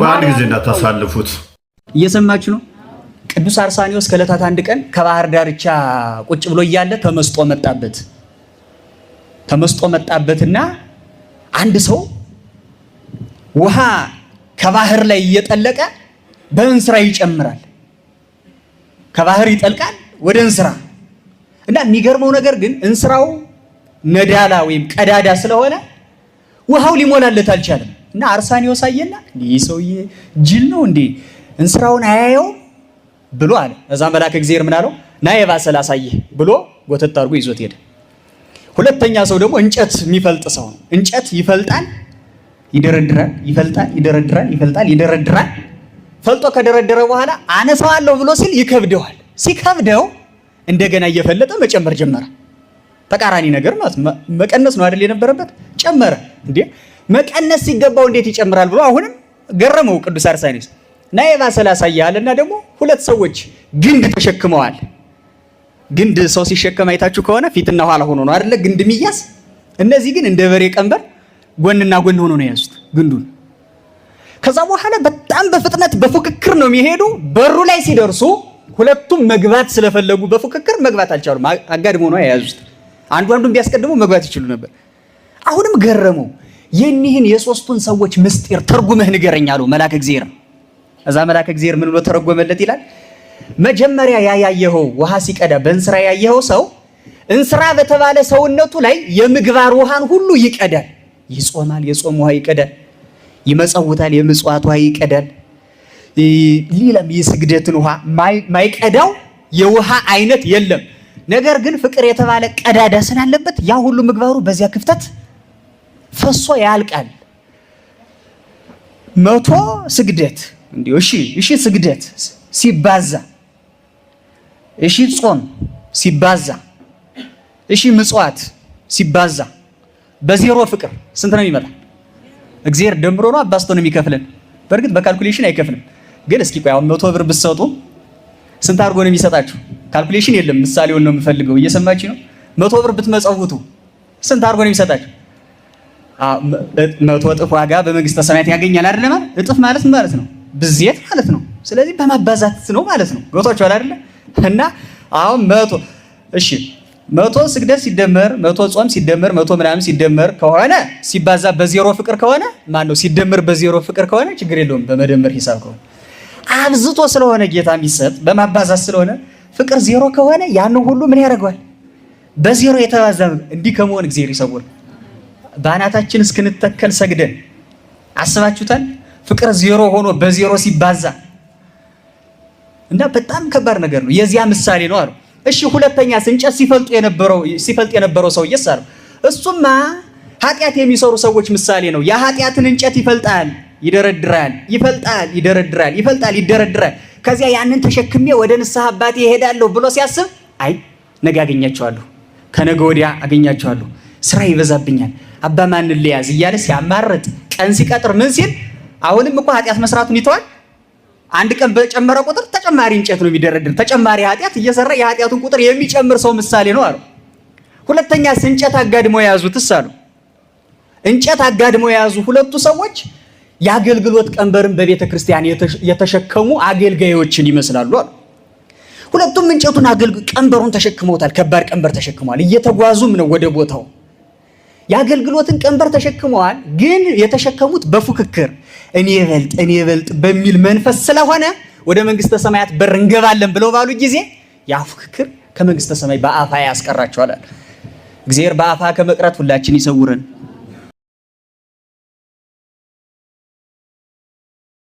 አንድ ጊዜ እንዳታሳልፉት እየሰማችሁ ነው። ቅዱስ አርሳኒዮስ ከዕለታት አንድ ቀን ከባህር ዳርቻ ቁጭ ብሎ እያለ ተመስጦ መጣበትና አንድ ሰው ውሃ ከባህር ላይ እየጠለቀ በእንስራ ይጨምራል። ከባህር ይጠልቃል ወደ እንስራ እና የሚገርመው ነገር ግን እንስራው ነዳላ ወይም ቀዳዳ ስለሆነ ውሃው ሊሞላለት አልቻለም። እና አርሳኒዮስ አየና ይህ ሰውዬ ጅል ነው እንዴ እንስራውን አያየው ብሎ አለ። እዛ መልአከ እግዚአብሔር ምን አለው? ና የባሰ ላሳይህ ብሎ ጎተት አድርጎ ይዞት ሄደ። ሁለተኛ ሰው ደግሞ እንጨት የሚፈልጥ ሰው ነው። እንጨት ይፈልጣል፣ ይደረድራል፣ ይፈልጣል፣ ይደረድራል፣ ይፈልጣል፣ ይደረድራል። ፈልጦ ከደረደረ በኋላ አነሳዋለሁ ብሎ ሲል ይከብደዋል። ሲከብደው እንደገና እየፈለጠ መጨመር ጀመረ። ተቃራኒ ነገር ማለት መቀነስ ነው አይደል የነበረበት? ጨመረ። እንዴ መቀነስ ሲገባው እንዴት ይጨምራል ብሎ አሁንም ገረመው ቅዱስ አርሳኒዮስ። ና የባሰ ላሳይህ አለና ደግሞ ሁለት ሰዎች ግንድ ተሸክመዋል። ግንድ ሰው ሲሸከም አይታችሁ ከሆነ ፊትና ኋላ ሆኖ ነው አይደለ ግንድ የሚያዝ። እነዚህ ግን እንደ በሬ ቀንበር ጎንና ጎን ሆኖ ነው የያዙት ግንዱን። ከዛ በኋላ በጣም በፍጥነት በፉክክር ነው የሚሄዱ። በሩ ላይ ሲደርሱ ሁለቱም መግባት ስለፈለጉ በፉክክር መግባት አልቻሉም። አጋድሞ ነው የያዙት። አንዱን ቢያስቀድሙ መግባት ይችሉ ነበር። አሁንም ገረመው። የኒህን የሶስቱን ሰዎች ምስጢር ተርጉመህ ንገረኝ አለው መልአከ እግዚአብሔር። እዛ መልአከ እግዚአብሔር ምን ብሎ ተረጎመለት ይላል? መጀመሪያ ያያየኸው ውሃ ሲቀዳ በእንስራ ያየኸው ሰው እንስራ በተባለ ሰውነቱ ላይ የምግባር ውሃን ሁሉ ይቀዳል። ይጾማል፣ የጾም ውሃ ይቀዳል። ይመጸውታል፣ የምጽዋት ውሃ ይቀዳል። ሌላም የስግደትን ውሃ ማይቀዳው የውሃ አይነት የለም። ነገር ግን ፍቅር የተባለ ቀዳዳ ስላለበት ያ ሁሉ ምግባሩ በዚያ ክፍተት ፈሶ ያልቃል። 100 ስግደት እንዲሁ እሺ ስግደት ሲባዛ እሺ ጾም ሲባዛ እሺ ምጽዋት ሲባዛ በዜሮ ፍቅር ስንት ነው የሚመጣ? እግዚአብሔር ደምሮ ነው አባስቶ ነው የሚከፍለን። በእርግጥ በካልኩሌሽን አይከፍልም። ግን እስኪ ቆይ አሁን 100 ብር ብትሰጡ ስንት አድርጎ ነው የሚሰጣችሁ? ካልኩሌሽን የለም። ምሳሌውን ነው የምፈልገው። እየሰማችሁ ነው? 100 ብር ብትመጸውቱ ስንት አድርጎ ነው የሚሰጣችሁ? 100 እጥፍ ዋጋ በመንግስተ ሰማያት ያገኛል አይደለም? እጥፍ ማለት ማለት ነው ብዜት ማለት ነው። ስለዚህ በማባዛት ነው ማለት ነው። ገብቷችኋል አይደለ? እና አሁን 100 እሺ 100 ስግደት ሲደመር 100 ጾም ሲደመር 100 ምናምን ሲደመር ከሆነ ሲባዛ በዜሮ ፍቅር ከሆነ ማን ነው ሲደመር በዜሮ ፍቅር ከሆነ ችግር የለውም። በመደመር ሂሳብ ከሆነ አብዝቶ ስለሆነ ጌታ የሚሰጥ በማባዛት ስለሆነ ፍቅር ዜሮ ከሆነ ያን ሁሉ ምን ያደርገዋል? በዜሮ የተባዛ እንዲህ ከመሆን እግዚአብሔር ይሰውር። በአናታችን እስክንተከል ሰግደን አስባችሁታል? ፍቅር ዜሮ ሆኖ በዜሮ ሲባዛ እና በጣም ከባድ ነገር ነው። የዚያ ምሳሌ ነው አሉ። እሺ ሁለተኛ እንጨት ሲፈልጥ የነበረው ሰውዬስ አሉ። እሱማ ኃጢአት የሚሰሩ ሰዎች ምሳሌ ነው። ያ ኃጢአትን እንጨት ይፈልጣል፣ ይደረድራል፣ ይፈልጣል፣ ይደረድራል፣ ይፈልጣል፣ ይደረድራል። ከዚያ ያንን ተሸክሜ ወደ ንስሐ አባቴ እሄዳለሁ ብሎ ሲያስብ አይ ነገ አገኛቸዋለሁ፣ ከነገ ወዲያ አገኛቸዋለሁ፣ ስራ ይበዛብኛል፣ አባ ማንን ልያዝ እያለ ሲያማርጥ ቀን ሲቀጥር ምን ሲል አሁንም እኮ ኃጢአት መስራቱን ይተዋል። አንድ ቀን በጨመረ ቁጥር ተጨማሪ እንጨት ነው የሚደረድር። ተጨማሪ ኃጢአት እየሰራ የኃጢአቱን ቁጥር የሚጨምር ሰው ምሳሌ ነው አሉ። ሁለተኛ እንጨት አጋድሞ የያዙትስ አሉ። እንጨት አጋድሞ የያዙ ሁለቱ ሰዎች የአገልግሎት ቀንበርን በቤተ ክርስቲያን የተሸከሙ አገልጋዮችን ይመስላሉ አሉ። ሁለቱም እንጨቱን ቀንበሩን ተሸክመውታል። ከባድ ቀንበር ተሸክመዋል። እየተጓዙም ነው ወደ ቦታው። የአገልግሎትን ቀንበር ተሸክመዋል። ግን የተሸከሙት በፉክክር እኔ ይበልጥ በሚል መንፈስ ስለሆነ ወደ መንግስተ ሰማያት በር እንገባለን ብለው ባሉ ጊዜ ያ ፉክክር ከመንግስተ ሰማይ በአፋ ያስቀራቸዋል። እግዚአብሔር በአፋ ከመቅረት ሁላችን ይሰውረን።